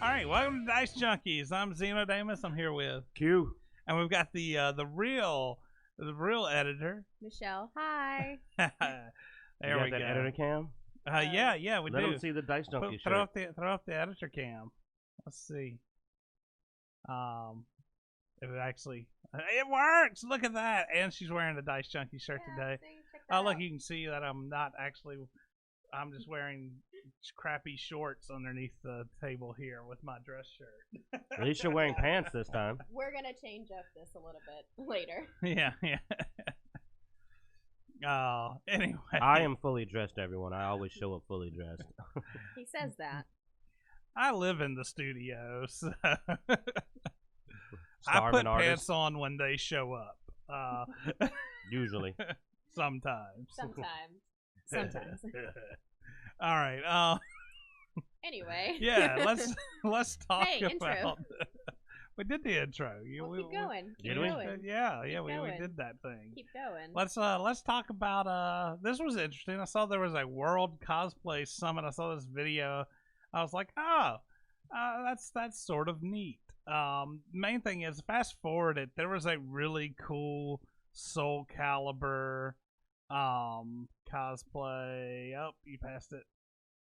All right, welcome to Dice Junkies. I'm Xenodamus. I'm here with Q. and we've got the real editor. Michelle, hi. There You we got go. that editor cam? Yeah, we Let do. them see the Dice Junkie shirt. Throw up the editor cam. Let's see. If it actually it works. Look at that, and she's wearing the Dice Junkie shirt today. Oh, look, you can see that I'm not actually. I'm just wearing crappy shorts underneath the table here with my dress shirt. At least you're wearing pants this time. We're gonna change up this a little bit later. Yeah. Anyway. I am fully dressed, everyone. I always show up fully dressed. He says that. I live in the studio, so I Starving put artist. pants on when they show up. Usually. Sometimes. Sometimes. All right. Anyway. Yeah. Let's talk Hey, about. intro. We did the intro. We'll keep going. Did Keep we? going. Yeah. Keep We going. did that thing. Keep going. Let's talk about this was interesting. I saw there was a World Cosplay Summit. I saw this video. I was like, that's sort of neat. Main thing is, fast forward it, there was a really cool Soul Calibur cosplay. Oh, you passed it.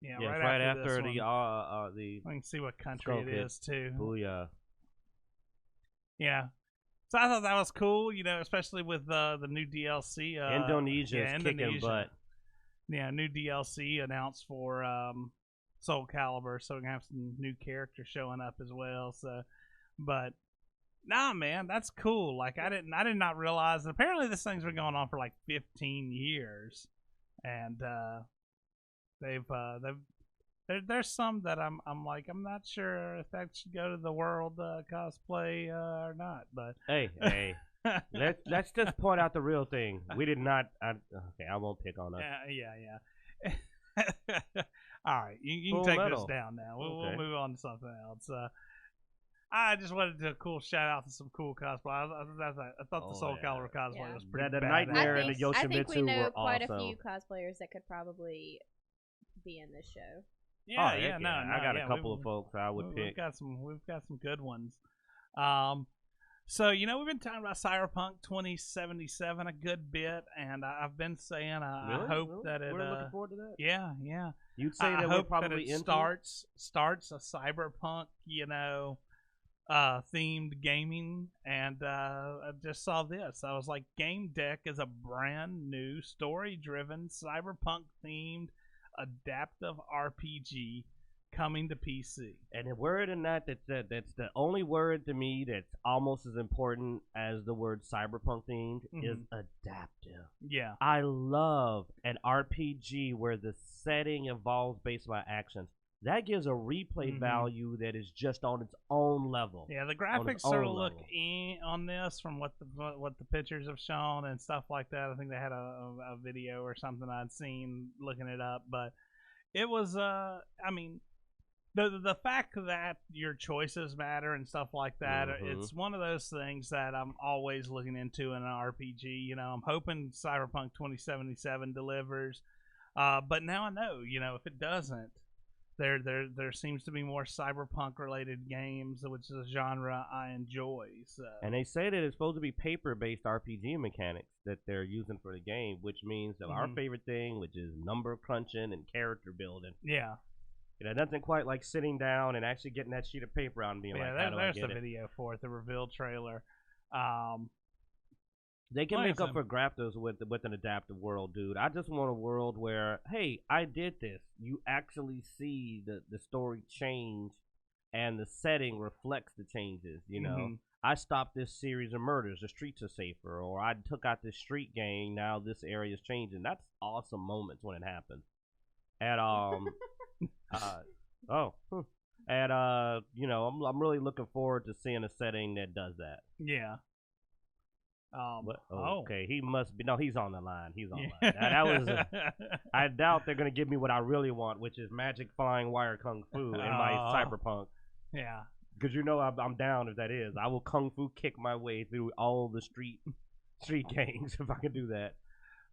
Yeah, Yeah, right, right after after this one. the I can see what country Skull it Kid. is too. Booyah. Yeah. So I thought that was cool, especially with the new DLC. Indonesia is kicking butt. Yeah, new DLC announced for Soul Calibur, so we're gonna have some new characters showing up as well. So, but nah, man, that's cool. Like I did not realize. Apparently, this thing's been going on for like 15 years, and there's some that I'm like I'm not sure if that should go to the World Cosplay or not. But Hey. Let's just point out the real thing. We did not. Okay, I won't pick on us. Yeah. All right, you can Full take Metal. this down now. We'll Okay. move on to something else. I just wanted to do a cool shout out to some cool cosplay. I thought the Oh, Soul yeah. Calibur cosplay Yeah. was pretty The badass. Nightmare and the I think we Yoshimitsu know were quite awesome. a few cosplayers that could probably be in this show. Yeah, heck yeah, no, I got yeah, a couple of folks I would we've pick. got some good ones. So we've been talking about Cyberpunk 2077 a good bit, and I've been saying I Really? hope Really? that it. We're looking forward to that. Yeah. You'd say I that we're hope probably that it into starts a cyberpunk, themed gaming, and I just saw this. I was like, Game Deck is a brand new story-driven cyberpunk themed adaptive RPG coming to PC. And a word in that's the only word to me that's almost as important as the word cyberpunk themed is adaptive. Yeah. I love an RPG where the setting evolves based on my actions. That gives a replay value that is just on its own level. Yeah, the graphics sort of look on this from what the pictures have shown and stuff like that. I think they had a video or something I'd seen looking it up, but it was the fact that your choices matter and stuff like that, it's one of those things that I'm always looking into in an RPG. I'm hoping Cyberpunk 2077 delivers, but now I know, if it doesn't, there seems to be more cyberpunk related games, which is a genre I enjoy. So. And they say that it's supposed to be paper-based RPG mechanics that they're using for the game, which means that our favorite thing, which is number crunching and character building. Yeah. Nothing quite like sitting down and actually getting that sheet of paper out and being like, how do I there's get the it? video for it, the reveal trailer. They can make up for graphics with an adaptive world, dude. I just want a world where, hey, I did this. You actually see the story change and the setting reflects the changes, I stopped this series of murders. The streets are safer. Or I took out this street gang. Now this area is changing. That's awesome moments when it happens. And, I'm really looking forward to seeing a setting that does that. Yeah. Okay, he must be. No, he's on the line. He's on the line. That was. I doubt they're gonna give me what I really want, which is magic flying wire kung fu in my cyberpunk. Yeah. Because I'm down if that is. I will kung fu kick my way through all the street gangs if I can do that.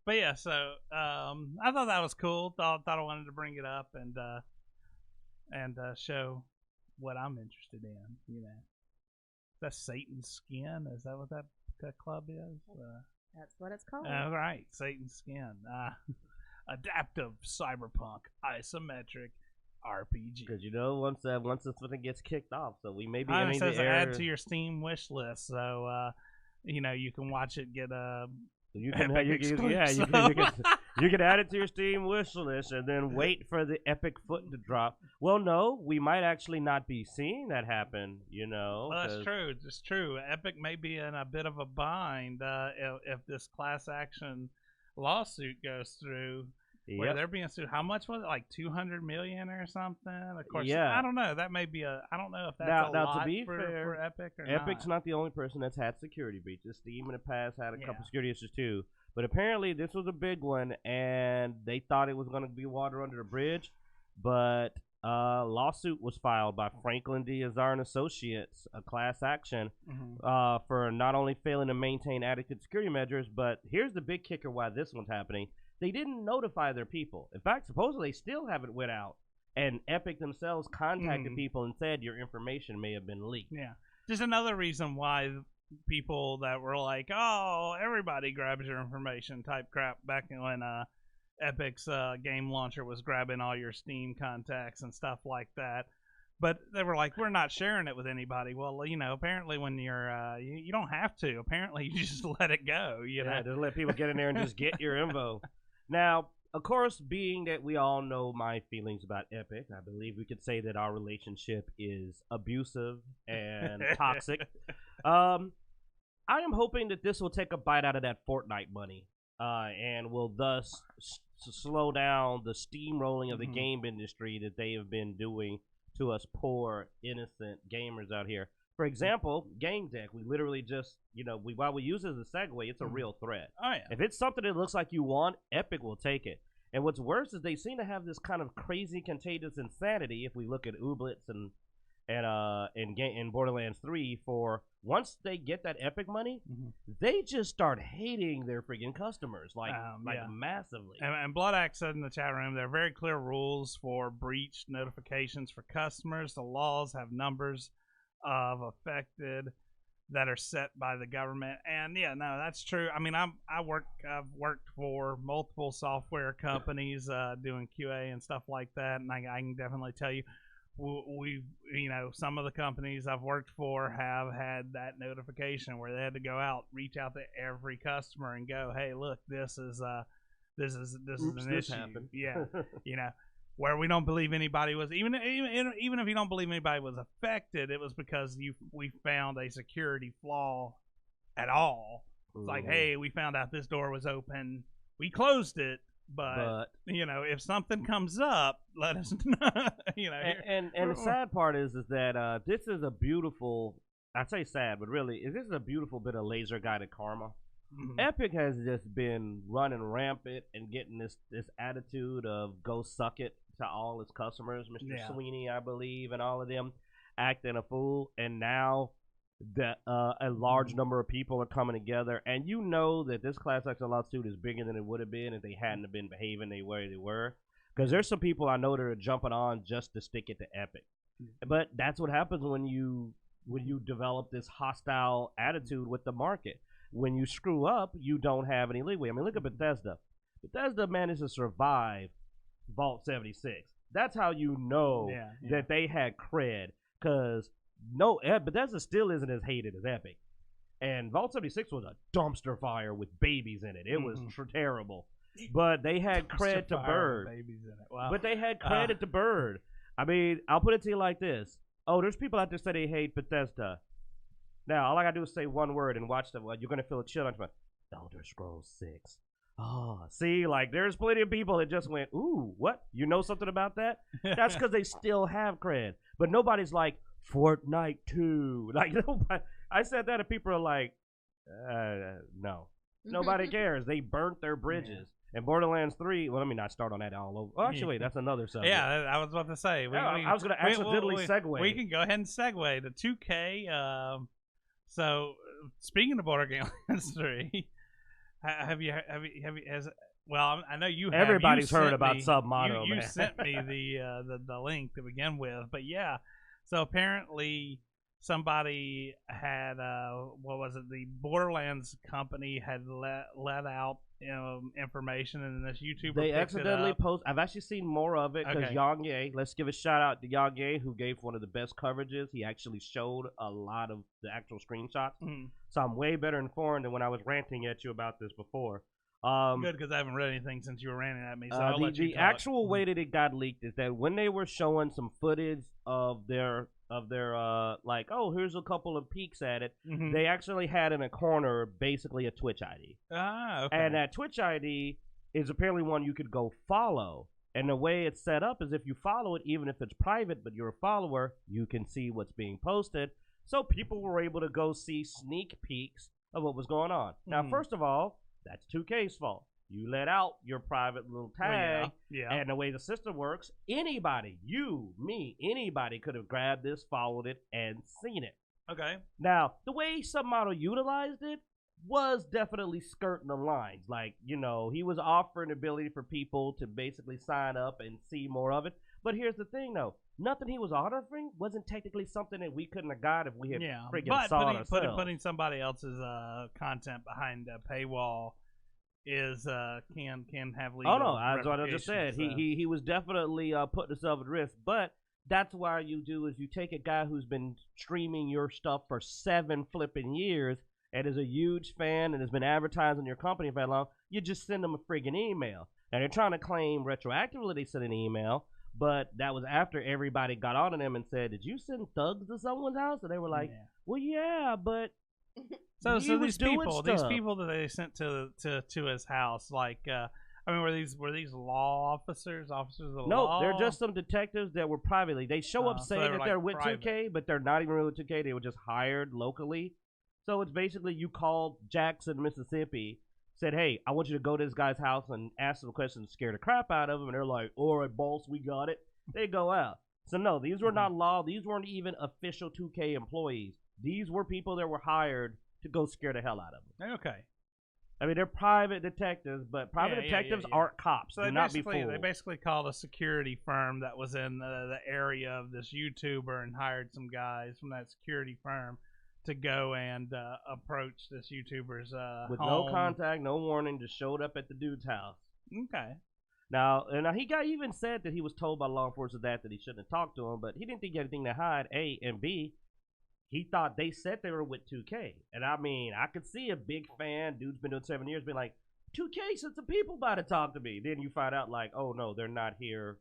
But yeah, so I thought that was cool. Thought I wanted to bring it up and show what I'm interested in. You know, that's Satan's Skin. Is that what that club is? That's what it's called. All right, Satan's Skin. Adaptive cyberpunk isometric RPG. Because once this thing gets kicked off, so we may be It ending says the era. add to your Steam wish list, so you can watch it get a. You can add it to your Steam wish list and then wait for the epic foot to drop. Well, no, we might actually not be seeing that happen. Well, that's true. It's true. Epic may be in a bit of a bind if this class action lawsuit goes through. Where they're being sued. How much was it? Like $200 million or something? Of course, I don't know. That may be I don't know if that's a lot to be for Epic or Epic's not. not the only person that's had security breaches. Steam in the past had a couple security issues too. But apparently this was a big one, and they thought it was going to be water under the bridge. But a lawsuit was filed by Franklin D. Azar and Associates, a class action, for not only failing to maintain adequate security measures, but here's the big kicker why this one's happening. They didn't notify their people. In fact, supposedly they still haven't went out. And Epic themselves contacted people and said your information may have been leaked. Yeah. Just another reason why people that were like, oh, everybody grabs your information type crap back when Epic's game launcher was grabbing all your Steam contacts and stuff like that. But they were like, we're not sharing it with anybody. Well, apparently when you're, you don't have to. Apparently you just let it go. Just let people get in there and just get your info. Now, of course, being that we all know my feelings about Epic, I believe we could say that our relationship is abusive and toxic. I am hoping that this will take a bite out of that Fortnite money and will thus slow down the steamrolling of the game industry that they have been doing to us poor, innocent gamers out here. For example, Game Deck, we literally just, while we use it as a segue, it's a real threat. Oh, yeah. If it's something that looks like you want, Epic will take it. And what's worse is they seem to have this kind of crazy, contagious insanity. If we look at Ooblets and Borderlands 3, for once they get that Epic money, they just start hating their freaking customers massively. And Blood Axe said in the chat room, there are very clear rules for breach notifications for customers. The laws have numbers of affected that are set by the government, and that's true. I mean, I've worked for multiple software companies doing QA and stuff like that, and I can definitely tell you, we've some of the companies I've worked for have had that notification where they had to go out, reach out to every customer, and go, hey, look, this is an issue. Happened. Yeah, where we don't believe anybody was, even if you don't believe anybody was affected, it was because we found a security flaw at all. It's like, hey, we found out this door was open, we closed it, but if something comes up, let us know. And the sad part is that this is a beautiful, I say sad, but really, this is a beautiful bit of laser guided karma. Epic has just been running rampant and getting this attitude of go suck it to all its customers, Mr. Sweeney, I believe, and all of them acting a fool. And now that a large number of people are coming together, and that this class action lawsuit is bigger than it would have been if they hadn't have been behaving the way they were. Because there's some people I know that are jumping on just to stick it to Epic. But that's what happens when you develop this hostile attitude with the market. When you screw up, you don't have any leeway. I mean, look at Bethesda. Bethesda managed to survive Vault 76. That's how you know that they had cred. Because Bethesda still isn't as hated as Epic. And Vault 76 was a dumpster fire with babies in it. It was terrible. But they had cred to Bird. Wow. But they had credit to Bird. I mean, I'll put it to you like this. Oh, there's people out there say they hate Bethesda. Now, all I gotta do is say one word and watch them. You're gonna feel a chill on your Elder Scrolls 6. Oh, see, there's plenty of people that just went, ooh, what? You know something about that? That's because they still have cred. But nobody's like, Fortnite 2. Nobody. I said that and people are like, no. Nobody cares. They burnt their bridges. And Borderlands 3, well, let me not start on that all over. Oh, actually, wait, that's another subject. Yeah, I was about to say. I was going to accidentally segue. We can go ahead and segue to 2K. So, speaking of Borderlands 3, well, I know you have. Everybody's heard about Submoto. You sent me the link to begin with, but yeah. So apparently somebody had what was it? The Borderlands company had let out information, and this YouTuber They picked accidentally it up. post. I've actually seen more of it because Okay. Yang Ye. Let's give a shout out to Yang Ye, who gave one of the best coverages. He actually showed a lot of the actual screenshots, so I'm way better informed than when I was ranting at you about this before. Good, because I haven't read anything since you were ranting at me. So I'll let you the talk. actual way that it got leaked is that when they were showing some footage of their like, oh, here's a couple of peeks at it, they actually had in a corner basically a Twitch ID. Ah, okay. And that Twitch ID is apparently one you could go follow. And the way it's set up is if you follow it, even if it's private, but you're a follower, you can see what's being posted. So people were able to go see sneak peeks of what was going on. Now, first of all, that's 2K's fault. You let out your private little tag, and the way the system works, anybody, you, me, anybody could have grabbed this, followed it, and seen it. Okay. Now, the way Submodel utilized it was definitely skirting the lines. Like, you know, he was offering the ability for people to basically sign up and see more of it. But here's the thing, though. Nothing he was offering wasn't technically something that we couldn't have got if we had friggin' saw it ourselves. Putting somebody else's content behind a paywall is can have legal. Oh no, that's what I just said. So. He was definitely putting himself at risk. But that's why you do is you take a guy who's been streaming your stuff for 7 flipping years and is a huge fan and has been advertising your company for that long. You just send them a friggin' email. And they're trying to claim retroactively they sent an email. But that was after everybody got on to them and said, did you send thugs to someone's house? And they were like, well, yeah, but so these people that they sent to his house, like, I mean, were these law officers of law? No, they're just some detectives that were privately. They show up saying that they're with private. 2K, but they're not even really with 2K. They were just hired locally. So it's basically you called Jackson, Mississippi, said, hey, I want you to go to this guy's house and ask him questions, scare the crap out of him, and they're like, all right, boss, we got it. They go out. So no, these were not law. These weren't even official 2K employees. These were people that were hired to go scare the hell out of them. Okay. I mean, they're private detectives, but private detectives aren't cops. So they basically called a security firm that was in the area of this YouTuber and hired some guys from that security firm to go and approach this YouTuber's with home. no contact, no warning, just showed up at the dude's house. Okay. Now, even said that he was told by law enforcement that he shouldn't have talked to him, but he didn't think he had anything to hide, A, and B, he thought they said they were with 2K. And I mean, I could see a big fan, dude's been doing 7 years, being like, 2K sent some people by to talk to me. Then you find out, like, oh no, they're not here.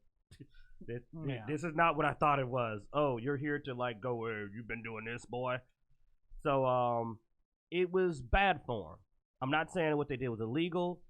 This is not what I thought it was. Oh, you're here to, like, go where you've been doing this, boy. So, it was bad form. I'm not saying what they did was illegal,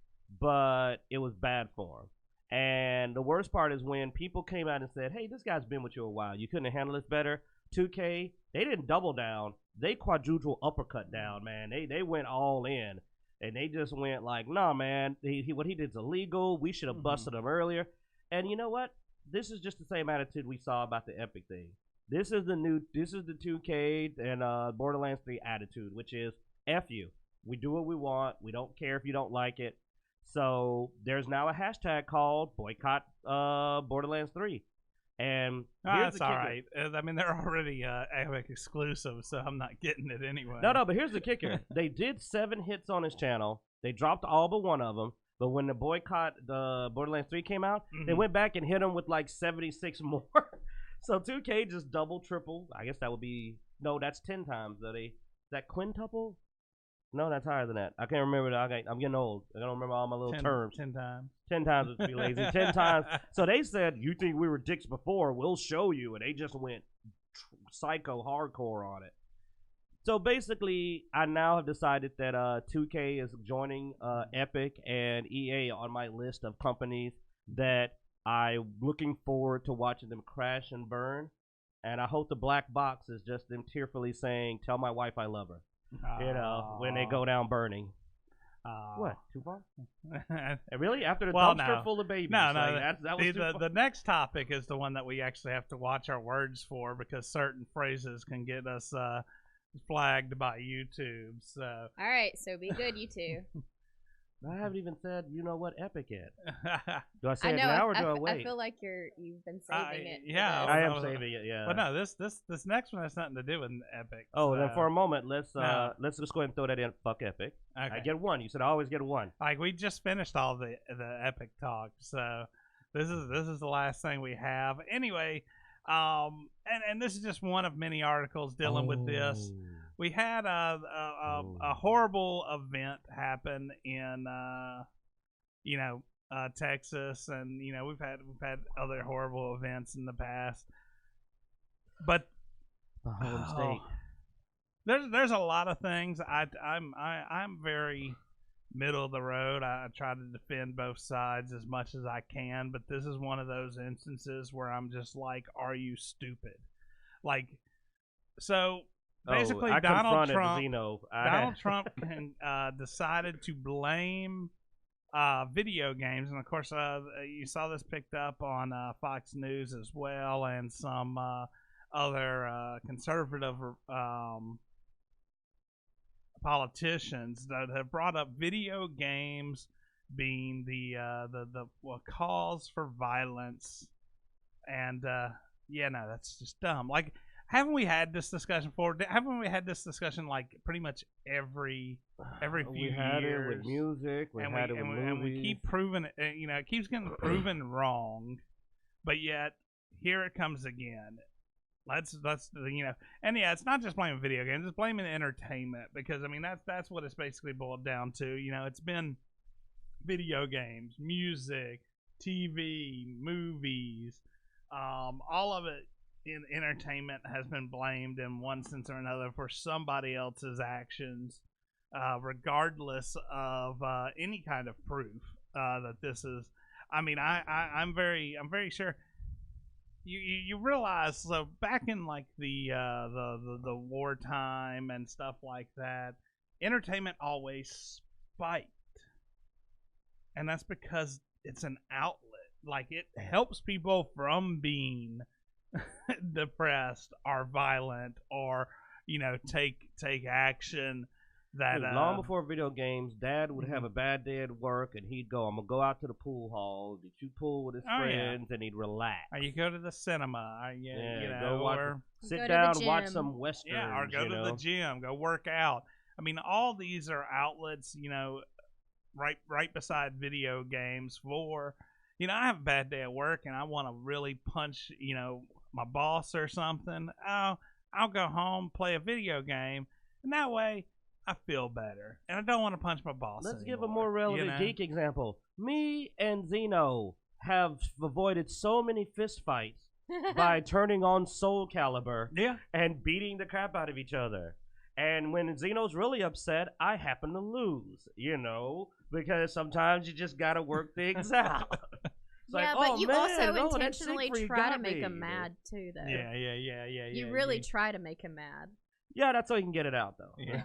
but it was bad form. And the worst part is when people came out and said, hey, this guy's been with you a while. You couldn't have handled this better. 2K, they didn't double down. They quadruple uppercut down, man. They went all in. And they just went like, nah, man, what he did is illegal. We should have busted him earlier. And you know what? This is just the same attitude we saw about the Epic thing. This is the 2K and Borderlands 3 attitude, which is F you. We do what we want. We don't care if you don't like it. So there's now a hashtag called boycott Borderlands 3. And that's all right. I mean, they're already Epic exclusive, so I'm not getting it anyway. No, but here's the kicker. They did 7 hits on his channel. They dropped all but one of them. But when the boycott, the Borderlands 3 came out, they went back and hit him with like 76 more. So 2K just double, triple. I guess that would be, no, that's 10 times. Is that quintuple? No, that's higher than that. I can't remember. I'm getting old. I don't remember all my little terms. 10 times. 10 times would be lazy. 10 times. So they said, you think we were dicks before, we'll show you. And they just went psycho hardcore on it. So basically, I now have decided that 2K is joining Epic and EA on my list of companies that I'm looking forward to watching them crash and burn. And I hope the black box is just them tearfully saying, tell my wife I love her. You know, when they go down burning. What? Too far? Really? After the dumpster full of babies? No. That was the next topic is the one that we actually have to watch our words for because certain phrases can get us flagged by YouTube. So. All right, so be good, you two. I haven't even said, you know what, Epic yet. Do I say I it know. now or do I I wait? feel like you've been saving it. for yeah, this. I am saving it, yeah. But no, this next one has nothing to do with Epic. Oh, so. then for a moment, let's No. just go ahead and throw that in. Fuck Epic. Okay. I get one. You said I always get one. Like we just finished all the Epic talk, so this is the last thing we have. Anyway, and this is just one of many articles dealing with this. We had a horrible event happen in Texas, and we've had other horrible events in the past, but The home state. there's a lot of things. I'm very middle of the road. I try to defend both sides as much as I can, but this is one of those instances where I'm just like, are you stupid? Like, so basically, I Donald confronted Trump decided to blame video games, and of course, you saw this picked up on Fox News as well, and some other conservative politicians that have brought up video games being the cause for violence, and no, that's just dumb. Like, haven't we had this discussion before? Haven't we had this discussion like pretty much every few we had years? it with music. We had it with movies. And we keep proving it. It keeps getting proven wrong, but yet here it comes again. Let's and yeah, it's not just blaming video games; it's blaming entertainment, because I mean that's what it's basically boiled down to. It's been video games, music, TV, movies, all of it in entertainment has been blamed in one sense or another for somebody else's actions, regardless of any kind of proof that this is. I mean, I'm very sure. You realize, so back in like the wartime and stuff like that, entertainment always spiked, and that's because it's an outlet. Like, it helps people from being depressed or violent or take action. That Dude, long before video games, Dad would have a bad day at work, and he'd go, "I'm gonna go out to the pool hall." He'd shoot pool with his friends, and he'd relax. Or you go to the cinema, go watch, or sit down, watch some westerns. Yeah, or go to the gym, go work out. I mean, all these are outlets, right beside video games for. I have a bad day at work, and I want to really punch, my boss or something. I'll go home, play a video game, and that way I feel better, and I don't want to punch my boss. Let's anymore, give a more relevant geek example. Me and Zeno have avoided so many fist fights by turning on Soul Calibur and beating the crap out of each other. And when Zeno's really upset, I happen to lose, because sometimes you just got to work things out. But you also intentionally try to make him mad, too, though. Yeah. You really try to make him mad. Yeah, that's so you can get it out, though. Yeah.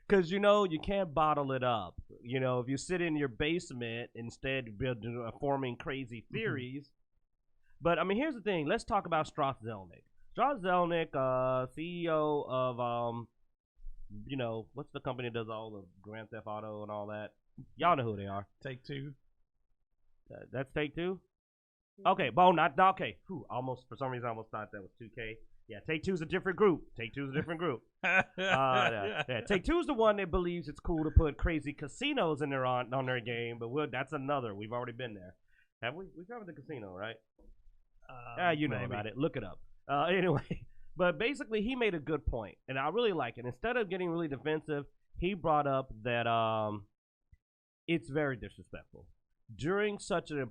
Because, you can't bottle it up. If you sit in your basement instead of forming crazy theories. But, I mean, here's the thing. Let's talk about Strauss Zelnick. Strauss Zelnick, CEO of, what's the company that does all the Grand Theft Auto and all that? Y'all know who they are. Take-Two. That's Take-Two? Okay, okay. Almost, for some reason, I almost thought that was 2K. Yeah, Take-Two's a different group. Take-Two's the one that believes it's cool to put crazy casinos in on their game, but that's another. We've already been there. Have we? We covered the casino, right? You know about it. Look it up. Anyway, but basically he made a good point, and I really like it. Instead of getting really defensive, he brought up that it's very disrespectful. During such a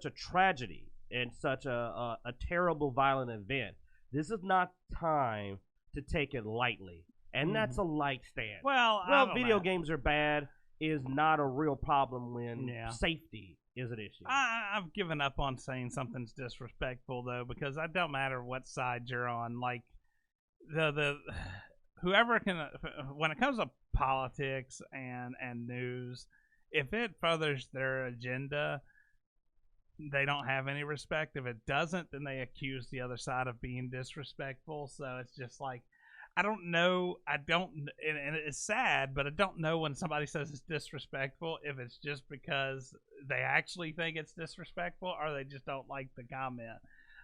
tragedy and such a terrible violent event, this is not time to take it lightly. And that's a light stand. Well, video games are bad is not a real problem when safety is an issue. I've given up on saying something's disrespectful, though, because it don't matter what side you're on. Like, whoever can, when it comes to politics and news, if it furthers their agenda, they don't have any respect. If it doesn't, then they accuse the other side of being disrespectful. So it's just like, I don't know. And it's sad, but I don't know when somebody says it's disrespectful if it's just because they actually think it's disrespectful or they just don't like the comment.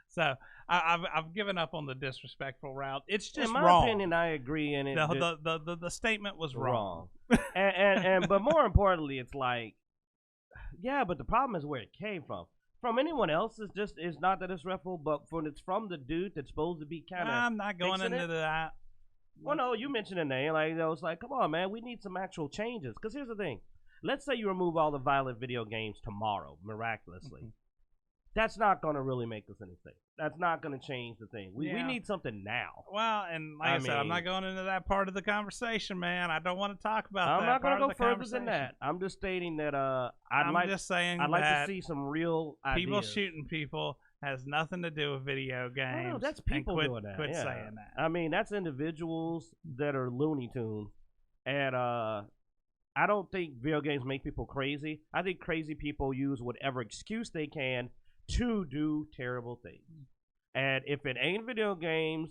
So I've given up on the disrespectful route. It's just in my wrong. opinion, I agree. And the statement was wrong. and but more importantly, it's like, yeah, but the problem is where it came from. From anyone else, it's not that it's disrespectful, but it's from the dude that's supposed to be kind of. I'm not going into that. Well, no, you mentioned a name. Like, it's like, come on, man, we need some actual changes. Because here's the thing: let's say you remove all the violent video games tomorrow, miraculously. Mm-hmm. That's not going to really make us anything. That's not going to change the thing. We need something now. Well, and like I said, I'm not going into that part of the conversation, man. I don't want to talk about that. I'm not going to go further than that. I'm just stating that I'd like to see some real ideas. People shooting people has nothing to do with video games. No, that's people doing that. Quit saying that. I mean, that's individuals that are Looney Tunes. And I don't think video games make people crazy. I think crazy people use whatever excuse they can to do terrible things. And if it ain't video games,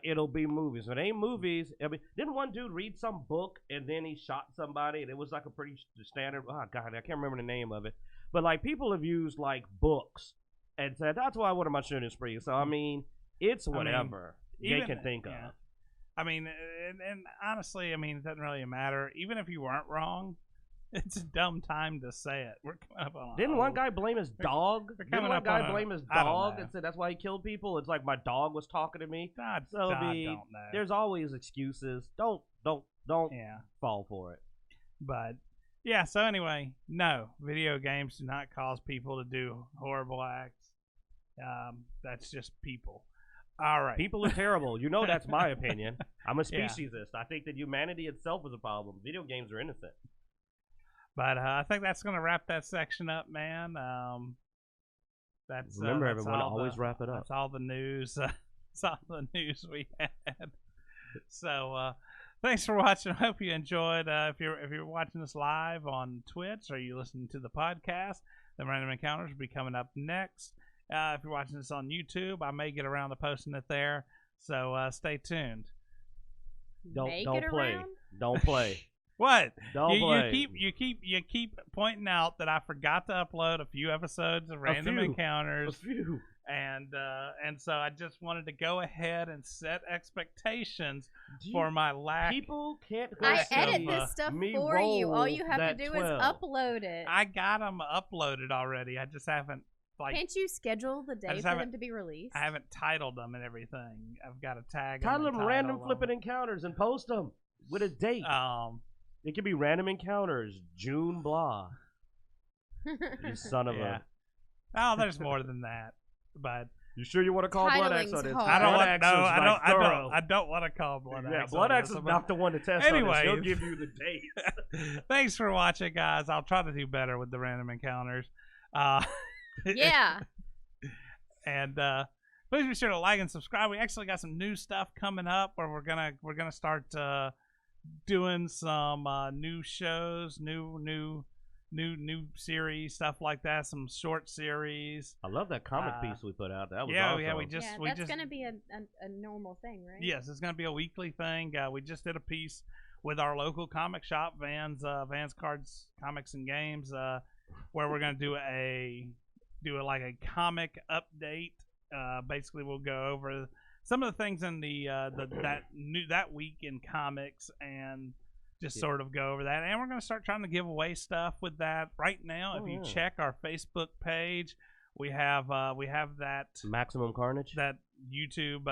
it'll be movies. If it ain't movies, didn't one dude read some book and then he shot somebody and it was like a pretty standard, oh God, I can't remember the name of it. But like people have used like books and said, that's why I wanted my shooting spree. So I mean, it's whatever they can think of. I mean, and honestly, I mean, it doesn't really matter. Even if you weren't wrong, it's a dumb time to say it. We're coming up on. Didn't one guy blame his dog? Didn't one guy blame his dog and said that's why he killed people? It's like my dog was talking to me. I don't know. There's always excuses. Don't fall for it. But yeah. So anyway, no, video games do not cause people to do horrible acts. That's just people. All right. People are terrible. You know that's my opinion. I'm a speciesist. I think that humanity itself is a problem. Video games are innocent. But I think that's going to wrap that section up, man. Remember, everyone, always wrap it up. That's all the news. That's all the news we had. So thanks for watching. I hope you enjoyed. If you're watching this live on Twitch or you listening to the podcast, the Random Encounters will be coming up next. If you're watching this on YouTube, I may get around to posting it there. So stay tuned. Don't play. Don't play. What? Don't play. You keep pointing out that I forgot to upload a few episodes of Random Encounters. A few. And so I just wanted to go ahead and set expectations for my lack. People can't. I edit this stuff for you. All you have to do is upload it. I got them uploaded already. I just haven't. Can't you schedule the day for them to be released? I haven't titled them and everything. I've got to tag them. Title them Random Flipping Encounters and post them with a date. It could be Random Encounters, June blah. You son of a. Oh, there's more than that. But you sure you want to call Blood Axe on it? I don't want to call Blood Axe. Yeah, Blood Axe is not the one to test. Anyway, he'll give you the date. Thanks for watching, guys. I'll try to do better with the Random Encounters. Yeah. And please be sure to like and subscribe. We actually got some new stuff coming up where we're gonna start doing some new shows, new series, stuff like that. Some short series. I love that comic piece we put out. That was awesome. That's gonna be a normal thing, right? Yes, it's gonna be a weekly thing. We just did a piece with our local comic shop, Vans Cards, Comics and Games, where we're gonna do like a comic update. Basically, we'll go over some of the things in that week in comics and just sort of go over that. And we're going to start trying to give away stuff with that. Right now, if you check our Facebook page, we have that Maximum Carnage, that YouTube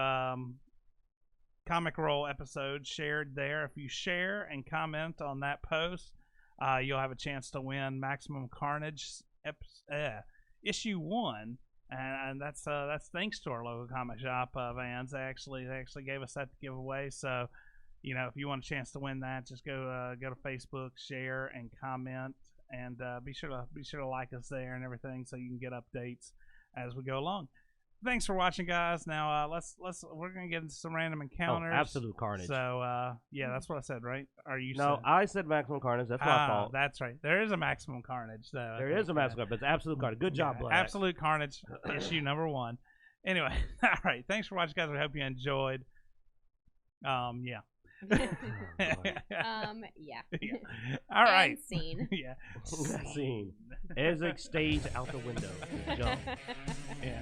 Comic Roll episode shared there. If you share and comment on that post, you'll have a chance to win Maximum Carnage issue 1. And that's thanks to our local comic shop, Vans. They actually gave us that to give away. So, if you want a chance to win that, just go to Facebook, share, and comment, and be sure to like us there and everything, so you can get updates as we go along. Thanks for watching, guys. Now we're gonna get into some Random Encounters. Absolute Carnage. So that's what I said, right? I said Maximum Carnage. That's my fault. That's right. There is a Maximum Carnage, though. There is a Maximum Carnage, but it's Absolute Carnage. Good job, Blood Axe. Absolute Carnage, issue number 1. Anyway, all right. Thanks for watching, guys. We hope you enjoyed. Yeah. Yeah. All right. And scene. Yeah. Scene. Ezek stage out the window. Jump. Yeah.